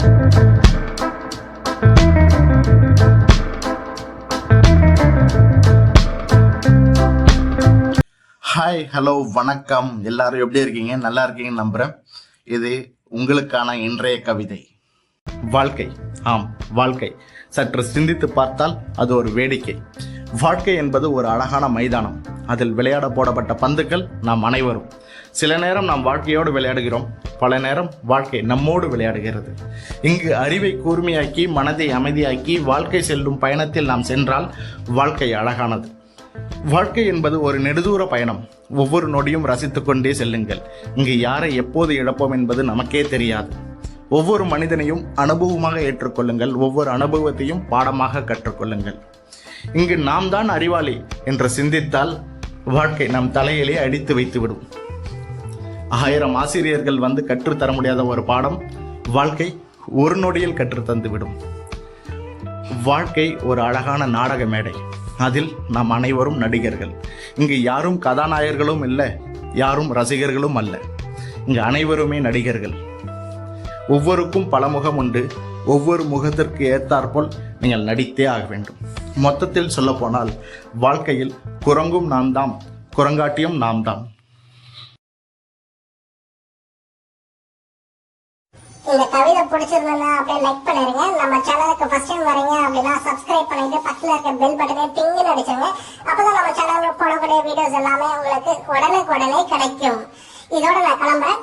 Hi, hello, வணக்கம். எல்லாரும் எப்படி இருக்கீங்க? நல்லா இருக்கீங்கன்னு நம்புறேன். இது உங்களுக்கான இன்றைய கவிதை. வாழ்க்கை, ஆம் வாழ்க்கை. சற்று சிந்தித்து பார்த்தால் அது ஒரு வேடிக்கை. வாழ்க்கை என்பது ஒரு அழகான மைதானம். அதில் விளையாட போடப்பட்ட பந்துக்கள் நாம் அனைவரும். சில நேரம் நாம் வாழ்க்கையோடு விளையாடுகிறோம், பல நேரம் வாழ்க்கை நம்மோடு விளையாடுகிறது. இங்கு அறிவை கூர்மையாக்கி மனதை அமைதியாக்கி வாழ்க்கை செல்லும் பயணத்தில் நாம் சென்றால் வாழ்க்கை அழகானது. வாழ்க்கை என்பது ஒரு நெடுதூர பயணம். ஒவ்வொரு நொடியும் ரசித்துக் கொண்டே செல்லுங்கள். இங்கு யாரை எப்போது இழப்போம் என்பது நமக்கே தெரியாது. ஒவ்வொரு மனிதனையும் அனுபவமாக ஏற்றுக்கொள்ளுங்கள். ஒவ்வொரு அனுபவத்தையும் பாடமாக கற்றுக்கொள்ளுங்கள். இங்கு நாம் தான் அறிவாளி என்று சிந்தித்தால் வாழ்க்கை நம் தலையிலே அடித்து வைத்துவிடும். 1000 ஆசிரியர்கள் வந்து கற்றுத்தர முடியாத ஒரு பாடம் வாழ்க்கை ஒரு நொடியில் கற்றுத்தந்துவிடும். வாழ்க்கை ஒரு அழகான நாடக மேடை. அதில் நாம் அனைவரும் நடிகர்கள். இங்கு யாரும் கதாநாயகர்களும் இல்லை, யாரும் ரசிகர்களும் அல்ல. இங்கு அனைவருமே நடிகர்கள். ஒவ்வொருக்கும் பல முகம் உண்டு. ஒவ்வொரு முகத்திற்கு ஏற்றாற்போல் நீங்கள் நடித்தே ஆக வேண்டும். மொத்தத்தில் சொல்ல போனால் வாழ்க்கையில் குரங்கும் நாம் தான், குரங்காட்டியும் நாம் தான். இந்த கவிதை பிடிச்சிருந்தா அப்படியே லைக் பண்ணிருங்க. நம்ம சேனலுக்கு ஃபர்ஸ்ட் டைம் வரீங்க அப்படின்னா சப்ஸ்கிரைப் பண்ணிட்டு பக்கத்துல இருக்க பெல் பட்டனை டிங்னு அடிச்சுங்க. அப்பதான் நம்ம சேனல்ல போடக்கூடிய வீடியோஸ் எல்லாமே உங்களுக்கு உடனே கிடைக்கும். இதோட நான் கிளம்புறேன்.